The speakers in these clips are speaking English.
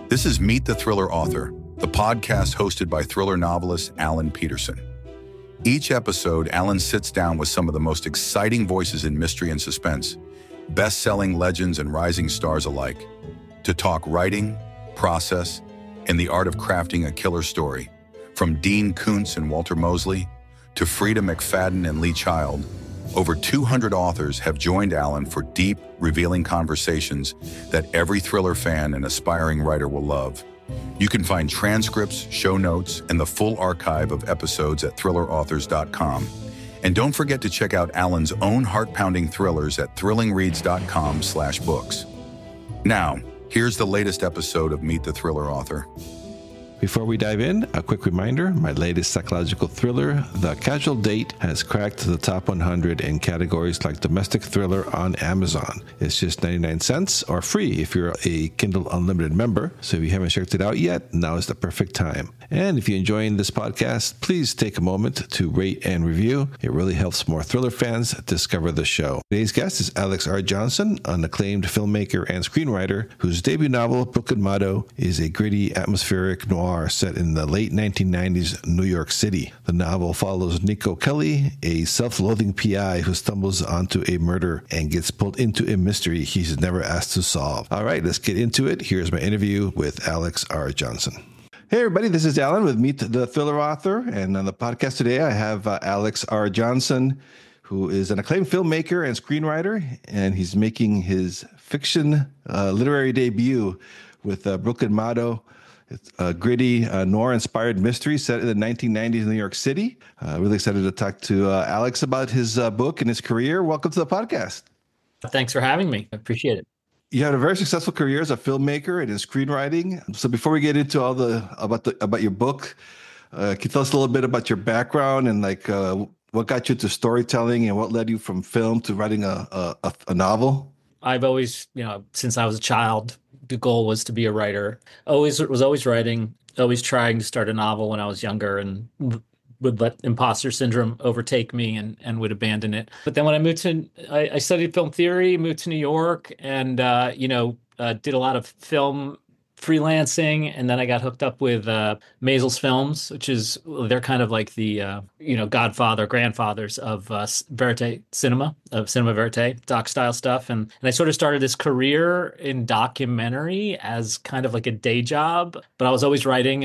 This is Meet the Thriller Author, the podcast hosted by thriller novelist Alan Peterson. Each episode, Alan sits down with some of the most exciting voices in mystery and suspense, best-selling legends and rising stars alike, to talk writing, process, and the art of crafting a killer story. From Dean Koontz and Walter Mosley to Frida McFadden and Lee Child, over 200 authors have joined Alan for deep, revealing conversations that every thriller fan and aspiring writer will love. You can find transcripts, show notes, and the full archive of episodes at thrillerauthors.com. And don't forget to check out Alan's own heart-pounding thrillers at thrillingreads.com/books. Now, here's the latest episode of Meet the Thriller Author. Before we dive in, a quick reminder, my latest psychological thriller, The Casual Date, has cracked the top 100 in categories like domestic thriller on Amazon. It's just 99 cents or free if you're a Kindle Unlimited member. So if you haven't checked it out yet, now is the perfect time. And if you're enjoying this podcast, please take a moment to rate and review. It really helps more thriller fans discover the show. Today's guest is Alex R. Johnson, an acclaimed filmmaker and screenwriter whose debut novel, Brooklyn Motto, is a gritty, atmospheric noir set in the late 1990s New York City. The novel follows Nico Kelly, a self-loathing PI who stumbles onto a murder and gets pulled into a mystery he's never asked to solve. All right, let's get into it. Here's my interview with Alex R. Johnson. Hey, everybody, this is Alan with Meet the Thriller Author. And on the podcast today, I have Alex R. Johnson, who is an acclaimed filmmaker and screenwriter, and he's making his fiction literary debut with Brooklyn Motto. It's a gritty, noir-inspired mystery set in the 1990s New York City. Really excited to talk to Alex about his book and his career. Welcome to the podcast. Thanks for having me. I appreciate it. You had a very successful career as a filmmaker and in screenwriting. So before we get into all about your book, can you tell us a little bit about your background and what got you to storytelling and what led you from film to writing a novel? I've always, since I was a child, the goal was to be a writer. Was always writing, always trying to start a novel when I was younger, and would let imposter syndrome overtake me and would abandon it. But then when I studied film theory, moved to New York, and did a lot of film freelancing, and then I got hooked up with Maisels Films, they're kind of like the grandfathers of verite cinema, of cinema verite, doc style stuff, and I sort of started this career in documentary as kind of like a day job, but I was always writing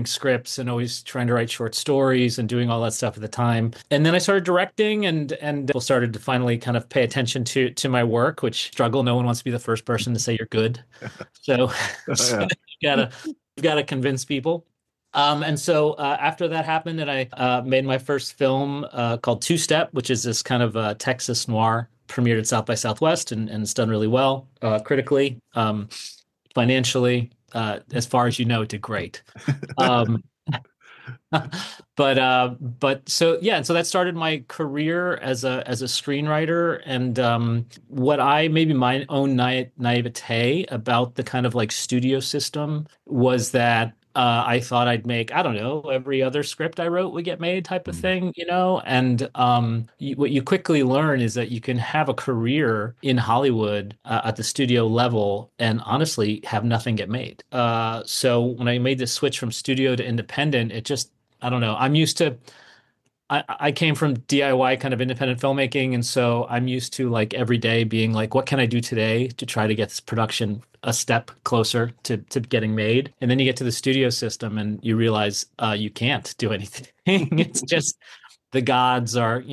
scripts and always trying to write short stories and doing all that stuff at the time. And then I started directing, and people started to finally kind of pay attention to my work, which struggle. No one wants to be the first person to say you're good, so. You gotta convince people. And so after that happened, and I made my first film called Two Step, which is this kind of Texas noir, premiered at South by Southwest, and it's done really well critically, financially. As far as you know, it did great. But so that started my career as a screenwriter, and what maybe my own naivete about the kind of like studio system was that I thought I'd make, I don't know, every other script I wrote would get made type of thing, and what you quickly learn is that you can have a career in Hollywood at the studio level and honestly have nothing get made. So when I made this switch from studio to independent, it just, I don't know, I'm used to, I came from DIY kind of independent filmmaking, and so I'm used to like every day being like, what can I do today to try to get this production a step closer to getting made? And then you get to the studio system and you realize you can't do anything. It's just the gods are,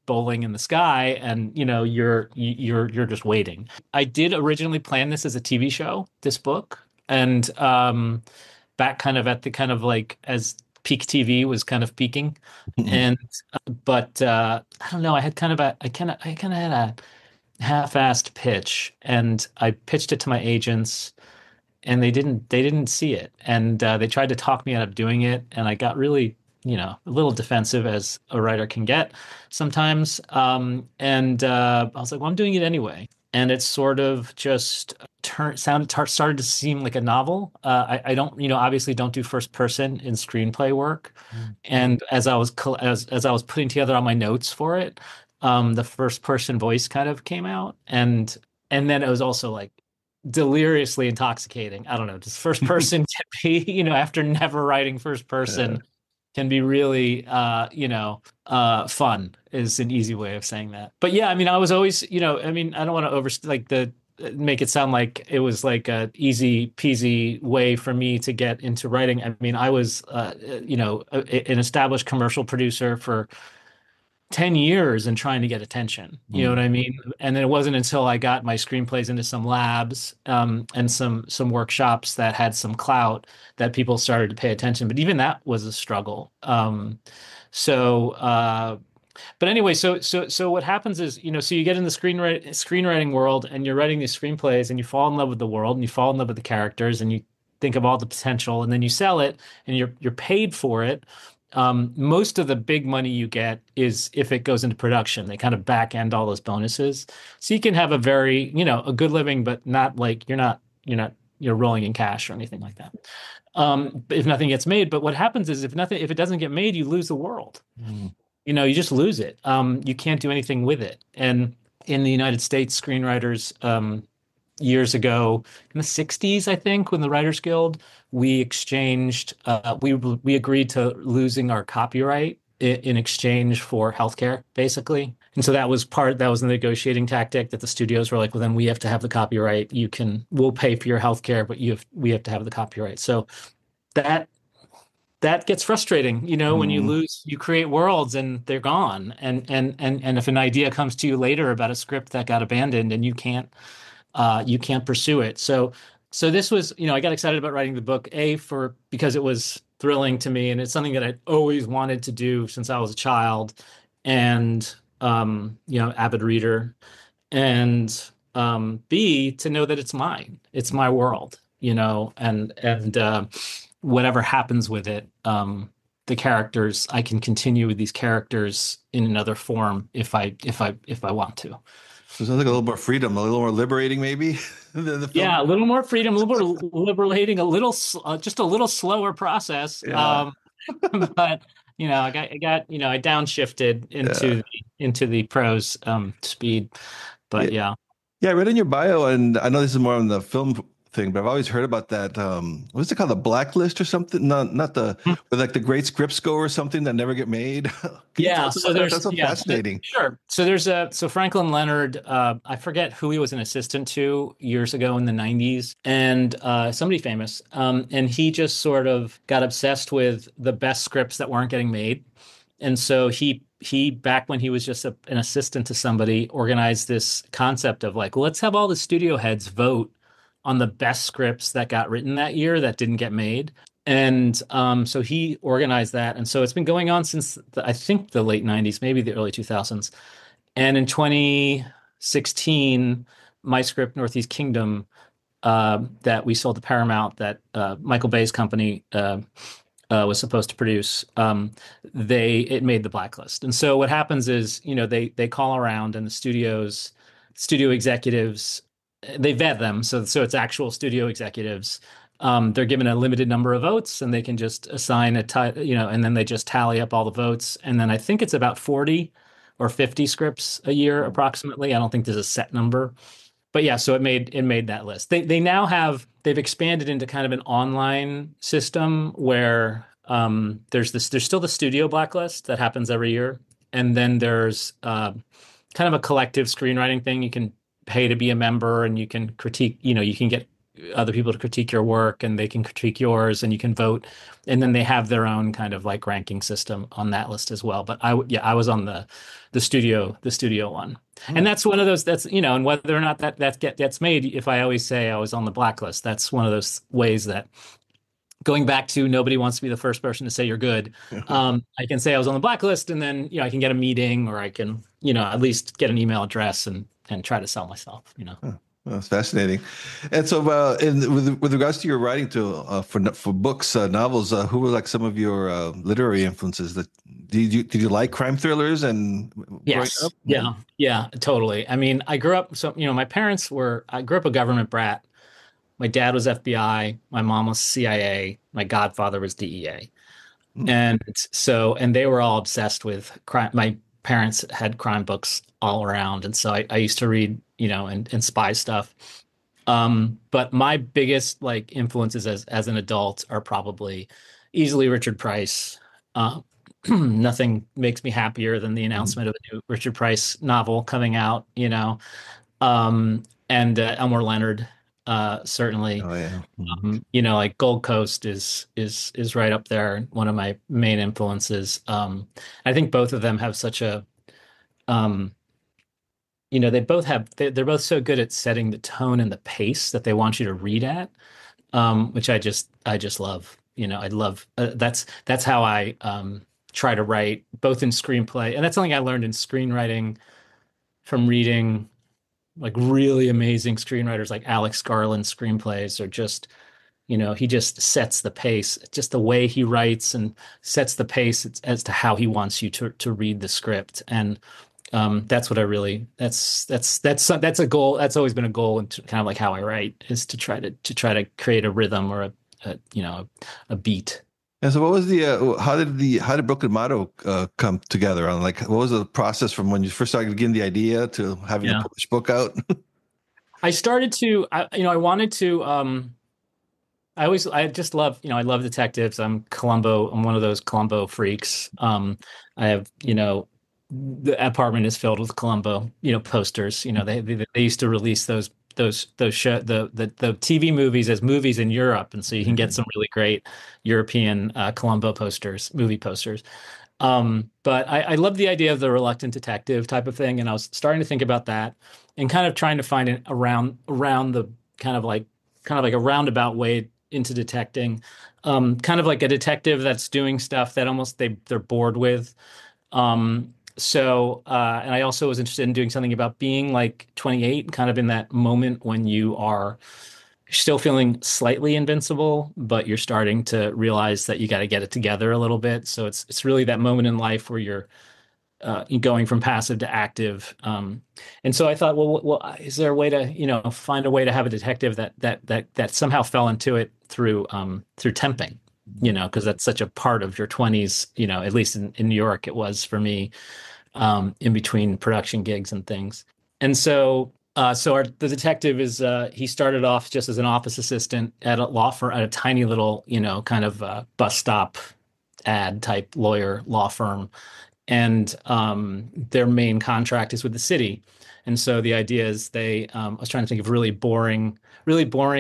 bowling in the sky, and you're just waiting. I did originally plan this as a TV show, this book, and back kind of at the kind of like as peak TV was kind of peaking, and but I don't know. I kind of had a half-assed pitch, and I pitched it to my agents, and they didn't see it, and they tried to talk me out of doing it, and I got really a little defensive, as a writer can get sometimes, and I was like, well, I'm doing it anyway. And it sort of just started to seem like a novel. I don't, obviously don't do first person in screenplay work. And as I was putting together all my notes for it, the first person voice kind of came out, and then it was also like deliriously intoxicating. I don't know, just first person can be, after never writing first Yeah. person can be really, fun is an easy way of saying that. But yeah, I mean, I was always, I mean, I don't want to make it sound like it was like a easy peasy way for me to get into writing. I mean, I was, an established commercial producer for 10 years and trying to get attention. You know what Mm. I mean? And then it wasn't until I got my screenplays into some labs, and some workshops that had some clout that people started to pay attention. But even that was a struggle. So but anyway, so what happens is, so you get in the screenwriting world and you're writing these screenplays and you fall in love with the world and you fall in love with the characters and you think of all the potential and then you sell it and you're paid for it. Most of the big money you get is if it goes into production. They kind of back end all those bonuses. So you can have a very, a good living, but not like you're rolling in cash or anything like that. If nothing gets made. But what happens is if it doesn't get made, you lose the world. Mm. You just lose it. You can't do anything with it. And in the United States, screenwriters, years ago, in the 60s, I think, when the Writers Guild, we exchanged, we agreed to losing our copyright in exchange for healthcare, basically. And so that was the negotiating tactic that the studios were like, well, then we have to have the copyright. We'll pay for your healthcare, but we have to have the copyright. So that that gets frustrating, when Mm. you create worlds and they're gone. And if an idea comes to you later about a script that got abandoned and you can't pursue it. So this was, I got excited about writing the book, because it was thrilling to me and it's something that I'd always wanted to do since I was a child and, avid reader. And B, to know that it's mine. It's my world, and whatever happens with it, the characters, I can continue with these characters in another form if I want to. So it sounds like a little more freedom, a little more liberating, maybe than the film. Yeah, a little more freedom, a little more liberating, just a little slower process. Yeah, But I downshifted yeah, into the prose speed. yeah. But yeah. Yeah, I read in your bio, and I know this is more on the film thing, but I've always heard about that. What's it called, the blacklist or something? Not the where like the great scripts go or something that never get made. Can you tell Yeah, us so about that? there's That's so yeah, so, fascinating. sure. So Franklin Leonard, I forget who he was an assistant to years ago in the 90s, and somebody famous. And he just sort of got obsessed with the best scripts that weren't getting made. And so he back when he was just an assistant to somebody, organized this concept of like, let's have all the studio heads vote on the best scripts that got written that year that didn't get made. And so he organized that. And so it's been going on since I think the late 90s, maybe the early 2000s. And in 2016, my script, Northeast Kingdom, that we sold to Paramount, that Michael Bay's company was supposed to produce, it made the blacklist. And so what happens is, they call around and the studio executives, they vet them. So it's actual studio executives. They're given a limited number of votes and they can just assign and then they just tally up all the votes. And then I think it's about 40 or 50 scripts a year approximately. I don't think there's a set number. But yeah, so it made that list. They've expanded into kind of an online system where there's still the studio blacklist that happens every year. And then there's kind of a collective screenwriting thing. You can pay to be a member and you can critique, you can get other people to critique your work and they can critique yours and you can vote. And then they have their own kind of like ranking system on that list as well. But I was on the studio one. Hmm. And that's one of those and whether or not that gets made, if I always say I was on the blacklist, that's one of those ways that going back to nobody wants to be the first person to say you're good. I can say I was on the blacklist and then, I can get a meeting or I can, at least get an email address and try to sell myself. Huh. Well, that's fascinating. And so, with regards to your writing for books, novels, who were like some of your literary influences? Did you like crime thrillers and growing Yes. up? Yeah. Yeah, totally. I mean, I grew up, so, I grew up a government brat. My dad was FBI. My mom was CIA. My godfather was DEA. Mm. And they were all obsessed with crime. My parents had crime books all around. And so I used to read, and spy stuff. But my biggest like influences as an adult are probably easily Richard Price. Uh, Nothing makes me happier than the Mhm. announcement of a new Richard Price novel coming out, um, and Elmore Leonard, certainly. Oh yeah. Mhm. Like Gold Coast is right up there, one of my main influences. I think both of them have such a, um, they both have they're both so good at setting the tone and the pace that they want you to read at, which I just love. I love that's how I try to write both in screenplay, and that's something I learned in screenwriting from reading like really amazing screenwriters like Alex Garland's screenplays are just, he just sets the pace. Just the way he writes and sets the pace as to how he wants you to read the script. And that's what I really that's a goal. That's always been a goal and kind of like how I write is to try to create a rhythm or a beat. And so, what was how did Broken Motto come together? On like, what was the process from when you first started getting the idea to having a Yeah. published book out? I started to, I wanted to, I just love, I love detectives. I'm one of those Columbo freaks. I have, the apartment is filled with Columbo, posters. They used to release those show the TV movies as movies in Europe, and so you can get some really great European Columbo posters, movie posters. But I love the idea of the reluctant detective type of thing, and I was starting to think about that and kind of trying to find it around the kind of like a roundabout way into detecting, kind of like a detective that's doing stuff that almost they're bored with. And I also was interested in doing something about being like 28, kind of in that moment when you are still feeling slightly invincible, but you're starting to realize that you got to get it together a little bit. So it's really that moment in life where you're going from passive to active. And so I thought, well, is there a way to, find a way to have a detective that somehow fell into it through temping, because that's such a part of your 20s, at least in New York, it was for me, in between production gigs and things. And the detective is he started off just as an office assistant at a law firm at a tiny little, kind of bus stop ad type lawyer law firm, and their main contract is with the city. And so the idea is I was trying to think of really boring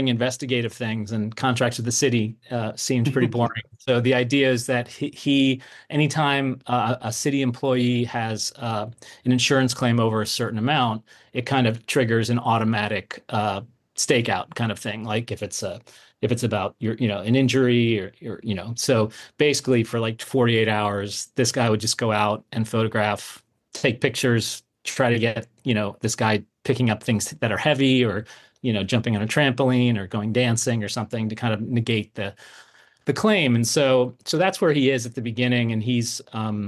investigative things, and contracts with the city seemed pretty boring. So the idea is that anytime a city employee has an insurance claim over a certain amount, it kind of triggers an automatic stakeout kind of thing. Like if it's about an injury or so basically for like 48 hours, this guy would just go out and photograph, take pictures, try to get, this guy picking up things that are heavy or, jumping on a trampoline or going dancing or something to kind of negate the claim. And so that's where he is at the beginning. And he's a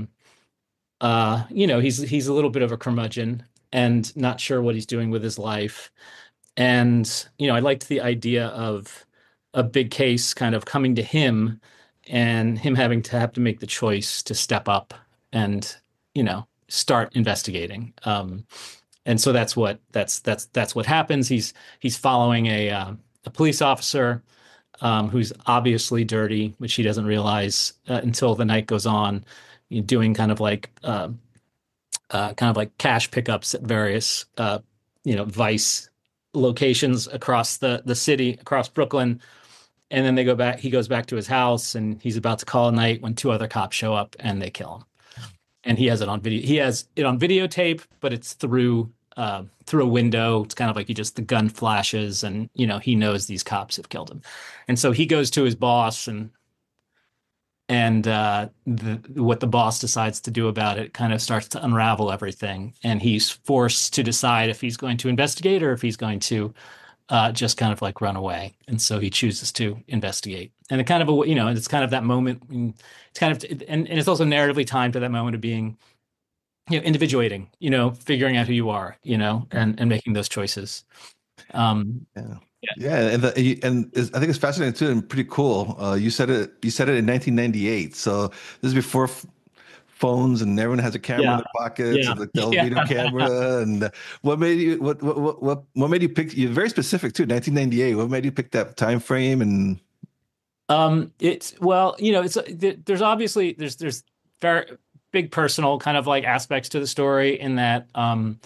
little bit of a curmudgeon and not sure what he's doing with his life. And, I liked the idea of a big case kind of coming to him and him having to have to make the choice to step up and, start investigating. And so that's what happens. He's following a police officer who's obviously dirty, which he doesn't realize until the night goes on, doing kind of like cash pickups at various vice locations across the city, across Brooklyn. And then he goes back to his house and he's about to call a night when two other cops show up and they kill him. And he has it on video. He has it on videotape, but it's through a window. It's kind of like the gun flashes and he knows these cops have killed him. And so he goes to his boss and what the boss decides to do about it kind of starts to unravel everything. And he's forced to decide if he's going to investigate or if he's going to just kind of like run away. And so he chooses to investigate. And it's kind of that moment. It's kind of, and it's also narratively timed to that moment of being, individuating, figuring out who you are, and making those choices. Yeah. Yeah. Yeah, I think it's fascinating too and pretty cool. You said it in 1998, so this is phones and everyone has a camera in Yeah, their pockets yeah, and the yeah. television camera. And what made you what made you pick? You're very specific too. 1998. What made you pick that time frame? And It's well, there's obviously there's very big personal kind of like aspects to the story in that I've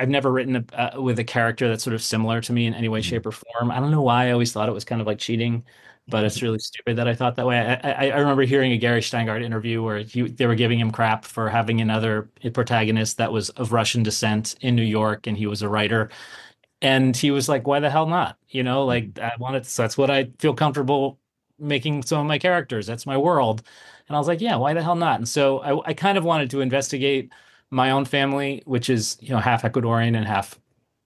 never written with a character that's sort of similar to me in any way, shape, or form. I don't know why I always thought it was kind of like cheating, but it's really stupid that I thought that way. I remember hearing a Gary Steingart interview where they were giving him crap for having another protagonist that was of Russian descent in New York, and he was a writer. And he was like, why the hell not? Like I wanted, so that's what I feel comfortable making some of my characters. That's my world. And I was like, yeah, why the hell not? And so I kind of wanted to investigate my own family, which is, half Ecuadorian and half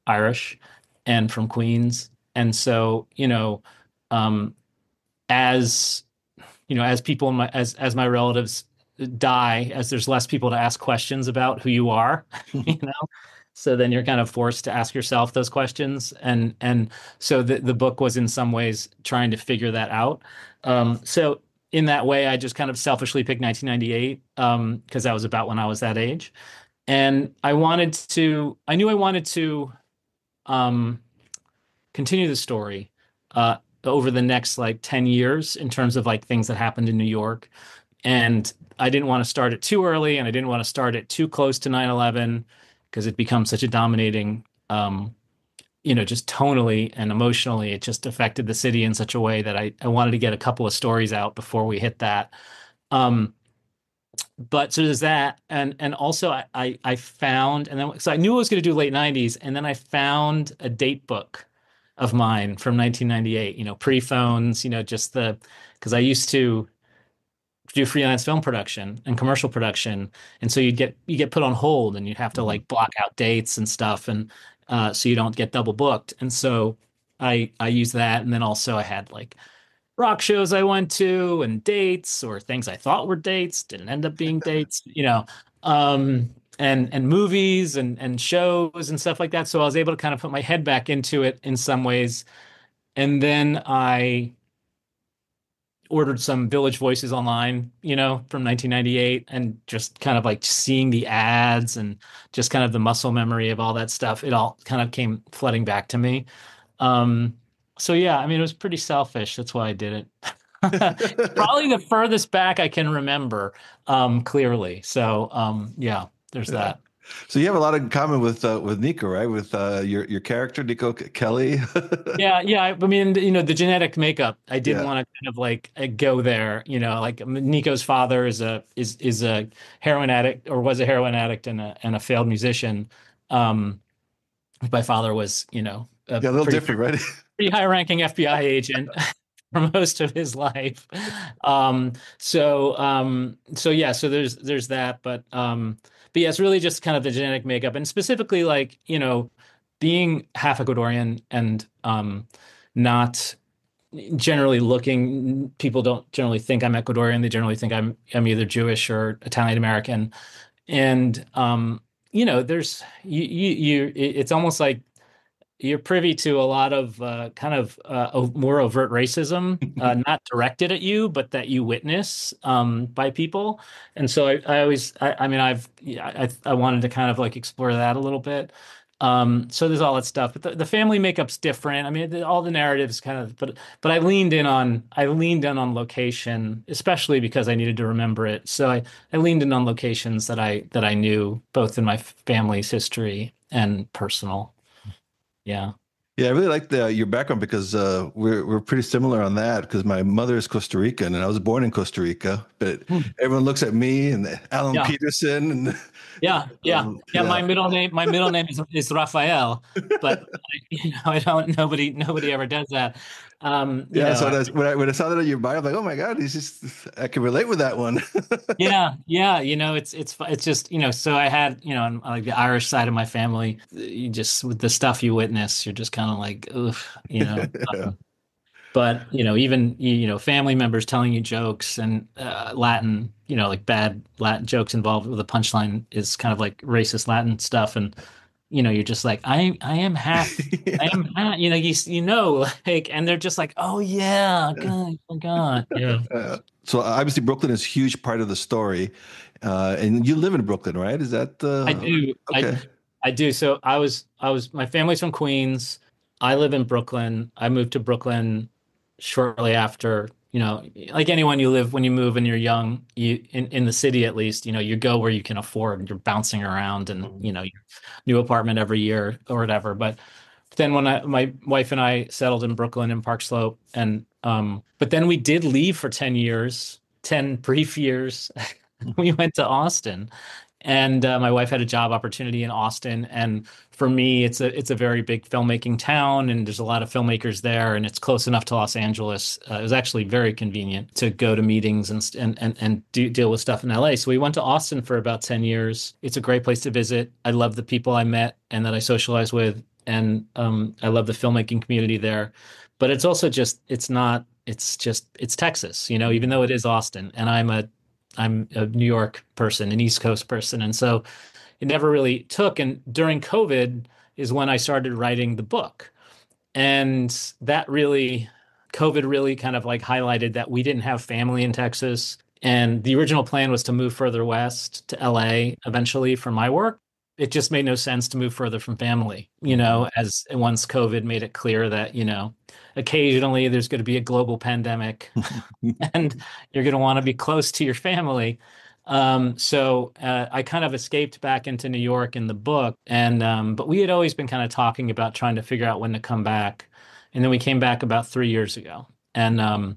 Irish and from Queens. And so, um, as as people in as my relatives die, as there's less people to ask questions about who you are, you know, so then you're kind of forced to ask yourself those questions, and so the book was in some ways trying to figure that out. So in that way, I just kind of selfishly picked 1998 because that was about when I was that age, and I knew I wanted to um, continue the story over the next like 10 years in terms of like things that happened in New York. And I didn't want to start it too early, and I didn't want to start it too close to 9/11 because it becomes such a dominating, just tonally and emotionally, it just affected the city in such a way that I wanted to get a couple of stories out before we hit that. Um, but so there's that, and also I found, and then so I knew I was going to do late 90s, and then I found a date book of mine from 1998, pre-phones, just because I used to do freelance film production and commercial production, and so you get put on hold, and you'd have to Mhm. like block out dates and stuff, and so you don't get double booked. And so I use that, and then also I had like rock shows I went to and dates or things I thought were dates didn't end up being dates, and movies and shows and stuff like that. So I was able to kind of put my head back into it in some ways, and then I ordered some Village Voices online, from 1998, and just kind of like seeing the ads and just kind of the muscle memory of all that stuff. It all kind of came flooding back to me. Um, so yeah, I mean, it was pretty selfish. That's why I did it. It's probably the furthest back I can remember, clearly. So, yeah, there's Yeah. that. So you have a lot in common with Nico, right? With your character, Nico Kelly. Yeah, yeah. I mean, the genetic makeup. I didn't Yeah. want to kind of like go there. Like Nico's father is a heroin addict or was a heroin addict and a failed musician. Um, my father was, a Yeah, a little different, right? pretty high-ranking FBI agent for most of his life. So yeah, so there's that, but yeah, it's really just kind of the genetic makeup, and specifically like, being half Ecuadorian and not generally looking, people don't generally think I'm Ecuadorian. They generally think I'm either Jewish or Italian American. And there's it's almost like you're privy to a lot of kind of more overt racism, not directed at you, but that you witness by people. And so I always, I mean, yeah, I wanted to kind of like explore that a little bit. So there's all that stuff, but the family makeup's different. I mean, all the narratives kind of, but I leaned in on location, especially because I needed to remember it. So I leaned in on locations that I knew both in my family's history and personal. Yeah. Yeah, I really like the your background because we're pretty similar on that because my mother is Costa Rican and I was born in Costa Rica, but Hmm. everyone looks at me and Alan Yeah. Peterson and Yeah. Yeah. Yeah. yeah. My middle name is Raphael, but I don't, nobody ever does that. Yeah, so that's when I saw that on your bio, I'm like, oh my God, he's just I can relate with that one. Yeah. Yeah. It's just, so I had, on like the Irish side of my family, you just, with the stuff you witness, you're just kind of like, ugh, you know. Yeah. But even family members telling you jokes and Latin, like bad Latin jokes involved with a punchline is kind of like racist Latin stuff, and you're just like, I am half, I am half, like, and they're just like, oh yeah, God, I forgot. Yeah. So obviously Brooklyn is a huge part of the story, and you live in Brooklyn, right? Is that I do. okay? I do. So my family's from Queens. I live in Brooklyn. I moved to Brooklyn shortly after, like anyone, you live when you move and you're young, in the city at least, you go where you can afford. You're bouncing around and, your new apartment every year or whatever. But then when my wife and I settled in Brooklyn in Park Slope, and but then we did leave for 10 years, 10 brief years. We went to Austin, and my wife had a job opportunity in Austin. And for me, it's a very big filmmaking town, and there's a lot of filmmakers there, and it's close enough to Los Angeles. It was actually very convenient to go to meetings and deal with stuff in LA. So we went to Austin for about 10 years. It's a great place to visit. I love the people I met and that I socialized with, and I love the filmmaking community there. But it's also just it's Texas, even though it is Austin, and I'm a New York person, an East Coast person. And so it never really took. And during COVID is when I started writing the book. And COVID really kind of like highlighted that we didn't have family in Texas. And the original plan was to move further west to LA eventually for my work. It just made no sense to move further from family, as once COVID made it clear that, occasionally there's going to be a global pandemic and you're going to want to be close to your family. So I kind of escaped back into New York in the book, and but we had always been kind of talking about trying to figure out when to come back, and then we came back about 3 years ago, and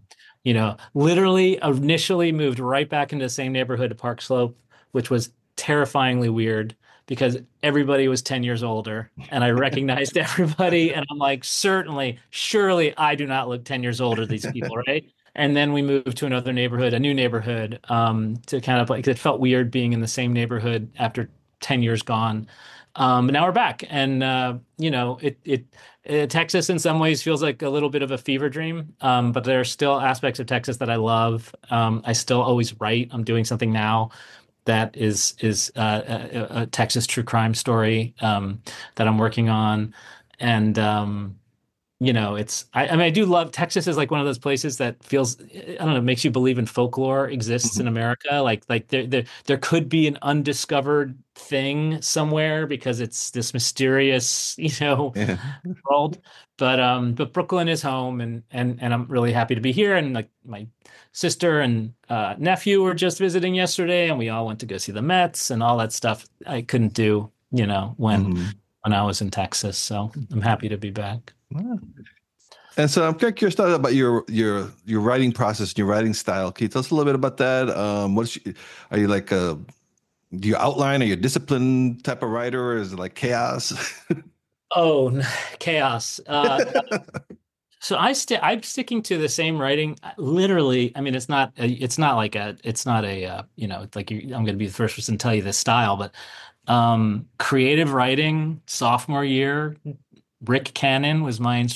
literally initially moved right back into the same neighborhood at Park Slope, which was terrifyingly weird because everybody was 10 years older and I recognized everybody. And I'm like, surely I do not look 10 years older than these people, right? And then we moved to another neighborhood, a new neighborhood, to kind of like, it felt weird being in the same neighborhood after 10 years gone. But now we're back. And, Texas in some ways feels like a little bit of a fever dream. But there are still aspects of Texas that I love. I still always write. I'm doing something now that is a Texas true crime story that I'm working on, and I mean I do love Texas is like one of those places that feels I don't know makes you believe in folklore exists in America, like there could be an undiscovered thing somewhere because it's this mysterious Yeah. world. But Brooklyn is home, and I'm really happy to be here. And like my sister and nephew were just visiting yesterday, and we all went to go see the Mets and all that stuff I couldn't do, Mhm. when I was in Texas. So I'm happy to be back. Wow. And so I'm kind of curious about your writing process, your writing style. Can you tell us a little bit about that? Are you like do you outline? Are you a disciplined type of writer, or is it like chaos? Oh, chaos. So I'm sticking to the same writing. Literally, I mean, it's not a, it's like I'm going to be the first person to tell you this style, but creative writing, sophomore year, Rick Cannon was my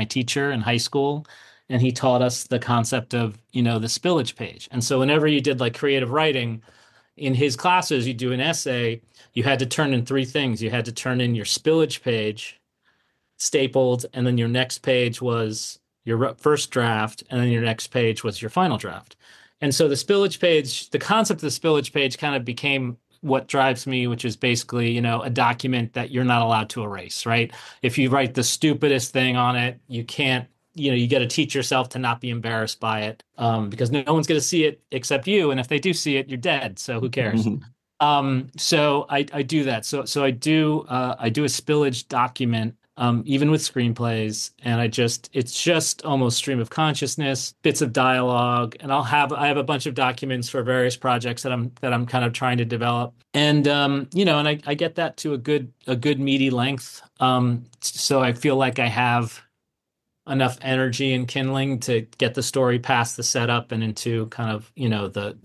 teacher in high school, and he taught us the concept of, the spillage page. And so whenever you did like creative writing in his classes, you do an essay, you had to turn in three things. You had to turn in your spillage page stapled, and then your next page was your first draft, and then your next page was your final draft. And so the concept of the spillage page kind of became what drives me, which is basically, a document that you're not allowed to erase, right? If you write the stupidest thing on it, you can't, you got to teach yourself to not be embarrassed by it, because no one's going to see it except you. And if they do see it, you're dead. So who cares? So I do that. So I do a spillage document, even with screenplays, and it's just almost stream of consciousness, bits of dialogue, and I have a bunch of documents for various projects that I'm kind of trying to develop, and and I get that to a good meaty length, so I feel like I have enough energy and kindling to get the story past the setup and into kind of,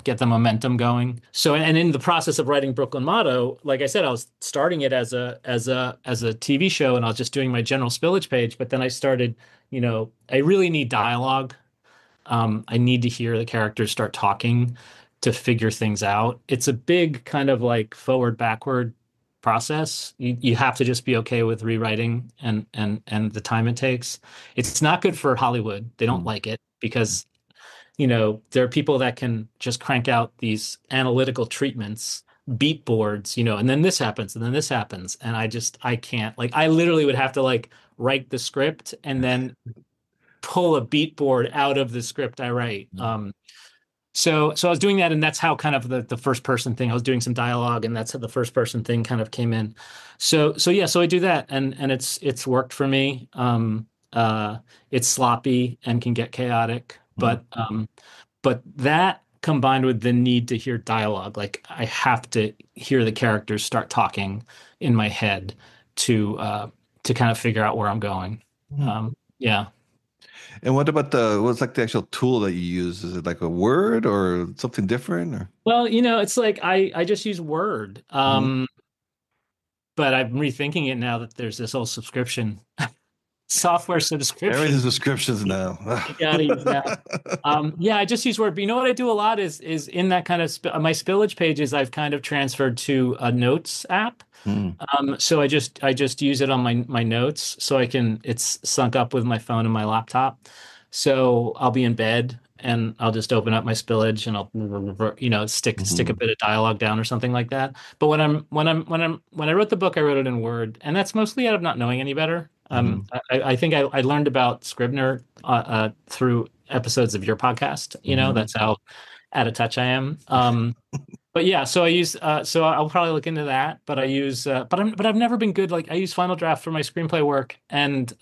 get the momentum going. So, and in the process of writing Brooklyn Motto, like I said, I was starting it as a TV show, and I was just doing my general spillage page. But then I started, I really need dialogue. I need to hear the characters start talking to figure things out. It's a big kind of like forward backward process. You have to just be okay with rewriting and the time it takes. It's not good for Hollywood. They don't Mm. like it because, there are people that can just crank out these analytical treatments, beat boards, and then this happens and then this happens. And I can't. Like, I literally would have to like write the script and then pull a beat board out of the script I write. So I was doing that, and that's how kind of the first person thing. I was doing some dialogue, and that's how the first person thing kind of came in. So yeah, so I do that, and it's worked for me. It's sloppy and can get chaotic, but that combined with the need to hear dialogue, like I have to hear the characters start talking in my head to kind of figure out where I'm going. Yeah. And what about what's like the actual tool that you use? Is it like a Word or something different? Or Well, it's like I just use Word. Mhm. But I'm rethinking it now that there's this whole subscription software Everything's subscription descriptions now. you gotta use now. Yeah, I just use Word. But you know what I do a lot is in that kind of my spillage pages, I've kind of transferred to a notes app. Mm. So I just use it on my notes, so it's sunk up with my phone and my laptop. So I'll be in bed and I'll just open up my spillage and I'll stick a Mhm. bit of dialogue down or something like that. But when I wrote the book, I wrote it in Word, and that's mostly out of not knowing any better. Mhm. I think I learned about Scrivener through episodes of your podcast. Mhm. That's how out of touch I am. But yeah, so I'll probably look into that. But I use but I've never been good. Like, I use Final Draft for my screenplay work, and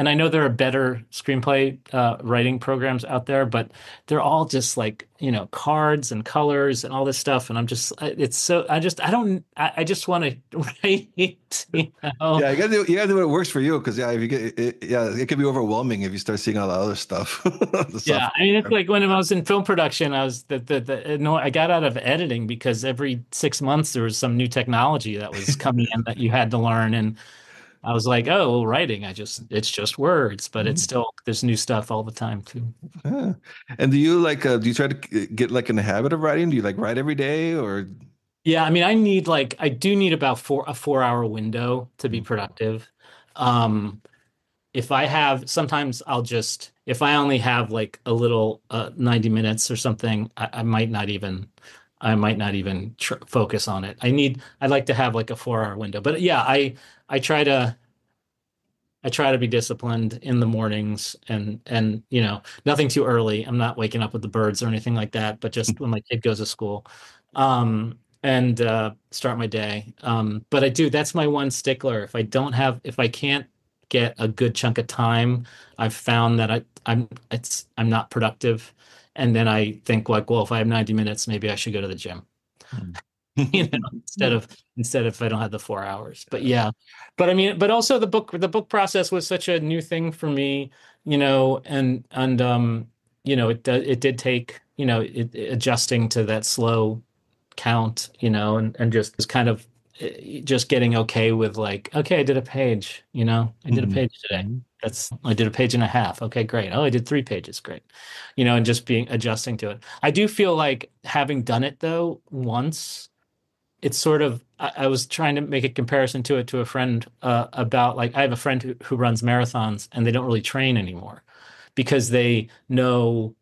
I know there are better screenplay writing programs out there, but they're all just like, cards and colors and all this stuff. And it's so I just want to write, Yeah, you gotta do what works for you because yeah, if you get it, yeah, it can be overwhelming if you start seeing all the other stuff. The Yeah, software. I mean, it's like when I was in film production, I was no, I got out of editing because every 6 months there was some new technology that was coming in that you had to learn, and I was like, oh, well, writing, it's just words, but it's Mhm. still there's new stuff all the time too. Yeah. And do you try to get like in the habit of writing? Do you like write every day or? Yeah, I mean, I do need about a 4 hour window to be productive. Um, if I have sometimes if I only have like a little 90 minutes or something, I might not even focus on it. I'd like to have like a 4 hour window. But yeah, I try to I try to be disciplined in the mornings, and nothing too early. I'm not waking up with the birds or anything like that, but just when my kid goes to school. And start my day. But that's my one stickler. If I can't get a good chunk of time, I've found that I'm not productive. And then I think like, well, if I have 90 minutes, maybe I should go to the gym. you know, instead of if I don't have the 4 hours. But yeah, but I mean, but also the book process was such a new thing for me, and it did take, adjusting to that slow count, and just kind of just getting okay with like, okay, I did a page, I did a Mhm. page today. I did a page and a half. Okay, great. Oh, I did 3 pages. Great. And just being adjusting to it. I do feel like having done it though once, it's sort of I was trying to make a comparison to a friend about, like, I have a friend who runs marathons, and they don't really train anymore because they know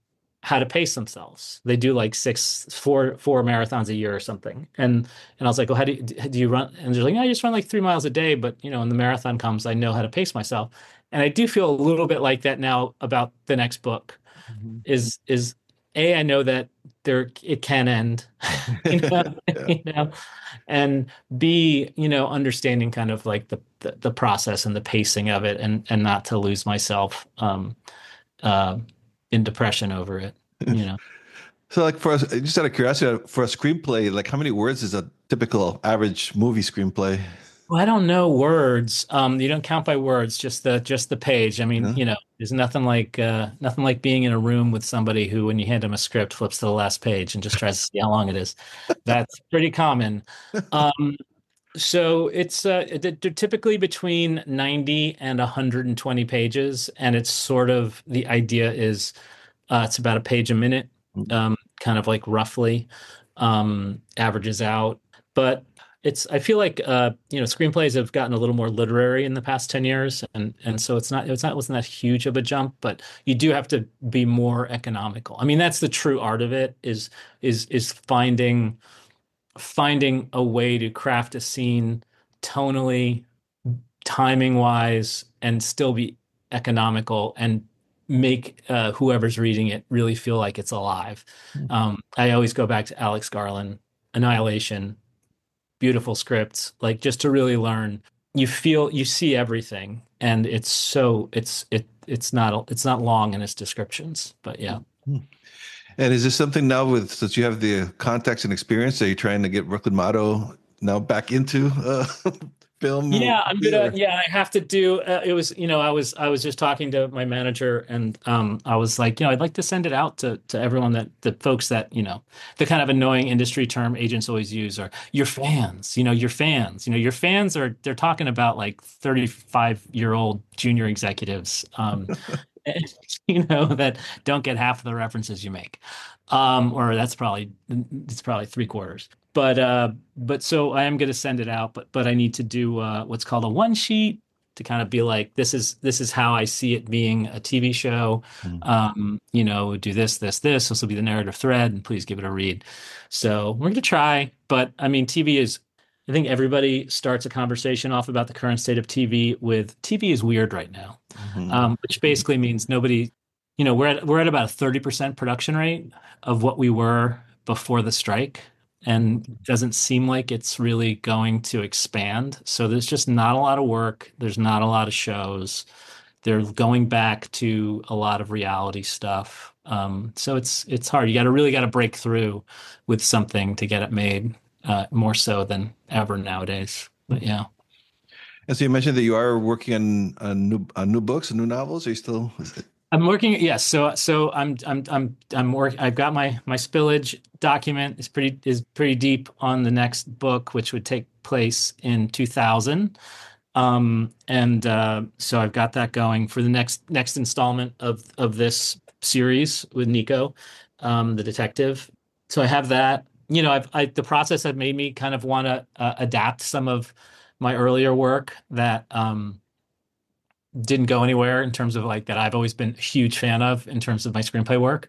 how to pace themselves. They do like four marathons a year or something. And I was like, well, how do you run? And they're like, I just run like 3 miles a day, but when the marathon comes, I know how to pace myself. And I do feel a little bit like that now about the next book. Mhm. Is I know that it can end, you know, Yeah. you know, and B, understanding kind of like the process and the pacing of it, and not to lose myself uh, in depression over it, you know. So like for us, just out of curiosity, for a screenplay, like how many words is a typical average movie screenplay? Well, I don't know words. You don't count by words, just the page. I mean, Yeah. there's nothing like being in a room with somebody who, when you hand them a script, flips to the last page and just tries to see how long it is. That's pretty common. Um, So they're typically between 90 and 120 pages, and it's sort of the idea is it's about a page a minute, kind of like roughly averages out. But I feel like screenplays have gotten a little more literary in the past 10 years, and so it wasn't that huge of a jump, but you do have to be more economical. I mean, that's the true art of it, is finding a way to craft a scene tonally, timing wise, and still be economical and make whoever's reading it really feel like it's alive. I always go back to Alex Garland, Annihilation, beautiful scripts, like just to really learn. You see everything, and it's not long in its descriptions, but yeah. And is this something now with since you have the context and experience, are you trying to get Brooklyn Motto now back into film? Yeah, I have to do it was, I was just talking to my manager, and I was like, I'd like to send it out to everyone, that the folks that, the kind of annoying industry term agents always use are your fans, your fans. Your fans they're talking about like 35-year-old junior executives, that don't get half of the references you make. Or it's probably three quarters. But so I am going to send it out, but I need to do what's called a one sheet to kind of be like, this is how I see it being a TV show. Do this. This will be the narrative thread, and please give it a read. So we're going to try, but I mean, I think everybody starts a conversation off about the current state of TV with TV is weird right now, which basically means nobody, we're at about a 30% production rate of what we were before the strike, and it doesn't seem like it's really going to expand. So there's just not a lot of work. There's not a lot of shows. They're going back to a lot of reality stuff. So it's hard. You really got to break through with something to get it made, more so than ever nowadays. But yeah. And so you mentioned that you are working on new books and new novels. Are you still? I'm working. Yes. So I'm working. I've got my spillage document is pretty deep on the next book, which would take place in 2000. So I've got that going for the next installment of this series with Nico, the detective. So I have that. The process had made me kind of want to adapt some of my earlier work that didn't go anywhere, in terms of like that I've always been a huge fan of in terms of my screenplay work.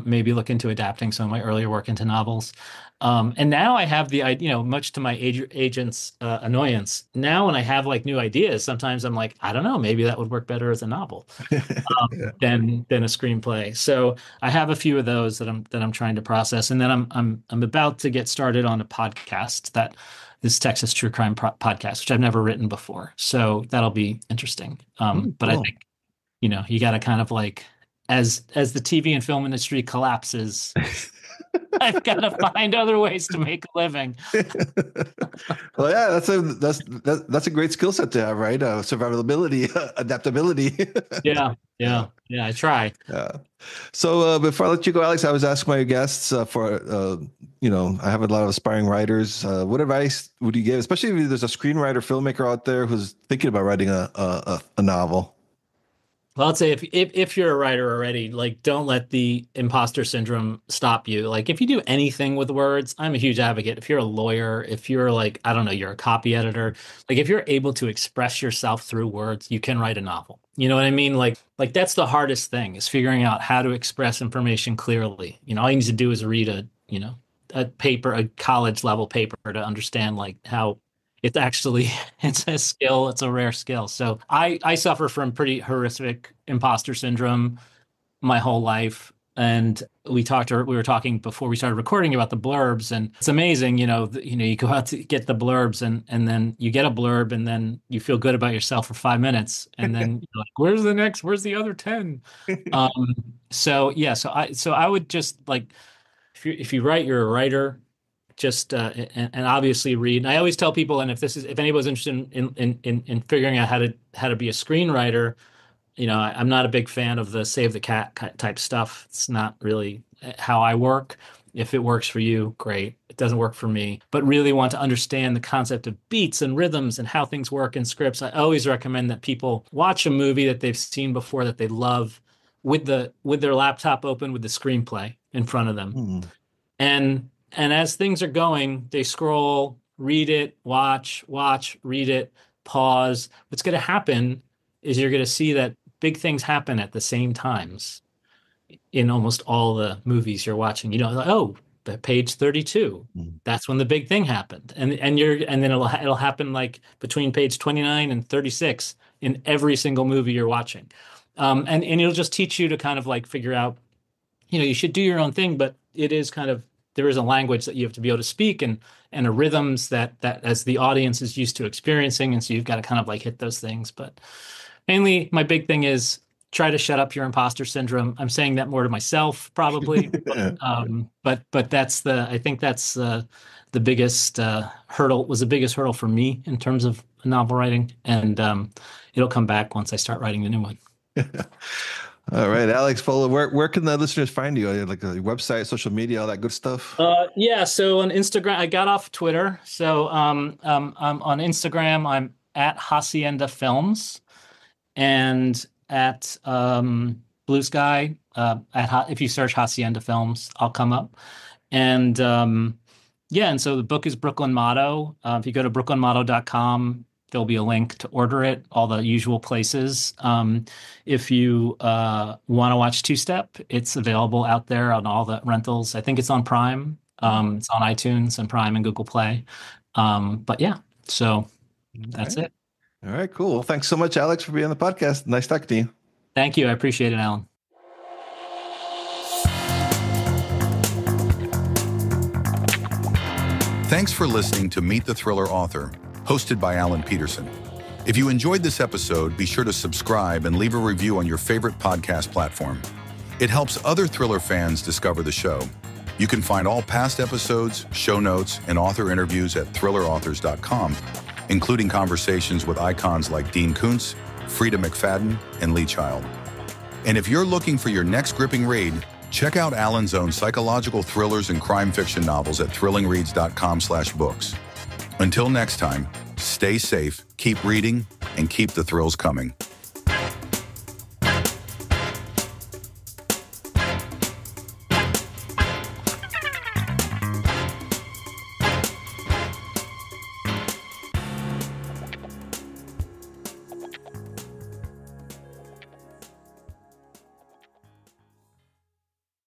Maybe look into adapting some of my earlier work into novels. And now I have much to my agent's annoyance. Now when I have like new ideas, sometimes I'm like, I don't know, maybe that would work better as a novel Yeah. than a screenplay. So I have a few of those that I'm trying to process, and then I'm about to get started on a podcast, this Texas True Crime podcast, which I've never written before. So that'll be interesting. But I Cool. think, you got to kind of like, as the TV and film industry collapses, I've got to find other ways to make a living. Well, yeah, that's a great skill set to have, right? Survivability, adaptability. Yeah. I try. Yeah. So before I let you go, Alex, I always ask my guests I have a lot of aspiring writers. What advice would you give, especially if there's a screenwriter, filmmaker out there who's thinking about writing a novel? Well, I'd say if you're a writer already, like, don't let the imposter syndrome stop you. Like, if you do anything with words, I'm a huge advocate. If you're a lawyer, if you're like, I don't know, you're a copy editor, like if you're able to express yourself through words, you can write a novel. You know what I mean? Like that's the hardest thing, is figuring out how to express information clearly. All you need to do is read a paper, a college level paper, to understand like how it's actually it's a skill. It's a rare skill. So I suffer from pretty horrific imposter syndrome my whole life. And we were talking before we started recording about the blurbs, and it's amazing, you go out to get the blurbs, and then you get a blurb, and then you feel good about yourself for 5 minutes, and then you're like, where's the other 10? So yeah, so I would just like, if you write, you're a writer, just and obviously read. And I always tell people, and if anybody's interested in figuring out how to be a screenwriter, I'm not a big fan of the save the cat type stuff. It's not really how I work. If it works for you, great. It doesn't work for me. But really want to understand the concept of beats and rhythms and how things work in scripts. I always recommend that people watch a movie that they've seen before, that they love, with their laptop open with the screenplay in front of them. And as things are going, they scroll, read it, watch, read it, pause. What's going to happen is you're going to see that big things happen at the same times in almost all the movies you're watching. Like, oh, page 32. That's when the big thing happened. And then it'll happen like between page 29 and 36 in every single movie you're watching. And it'll just teach you to kind of like figure out, you should do your own thing, but it is kind of, there is a language that you have to be able to speak and a rhythms that as the audience is used to experiencing. And so you've got to kind of like hit those things. But mainly my big thing is try to shut up your imposter syndrome. I'm saying that more to myself probably, but I think that's the biggest hurdle, was the biggest hurdle for me in terms of novel writing. And it'll come back once I start writing the new one. All right, Alex, where can the listeners find you? Like a website, social media, all that good stuff? Yeah, so on Instagram, I got off Twitter. So I'm on Instagram, I'm at Hacienda Films, and at Blue Sky, if you search Hacienda Films, I'll come up. And and so the book is Brooklyn Motto. If you go to brooklynmotto.com, there'll be a link to order it, all the usual places. If you want to watch Two Step, it's available out there on all the rentals. I think it's on Prime. It's on iTunes and Prime and Google Play. But yeah, so that's it. All right, cool. Well, thanks so much, Alex, for being on the podcast. Nice talking to you. Thank you. I appreciate it, Alan. Thanks for listening to Meet the Thriller Author, hosted by Alan Peterson. If you enjoyed this episode, be sure to subscribe and leave a review on your favorite podcast platform. It helps other thriller fans discover the show. You can find all past episodes, show notes, and author interviews at thrillerauthors.com, including conversations with icons like Dean Koontz, Frida McFadden, and Lee Child. And if you're looking for your next gripping read, check out Alan's own psychological thrillers and crime fiction novels at thrillingreads.com/books. Until next time, stay safe, keep reading, and keep the thrills coming.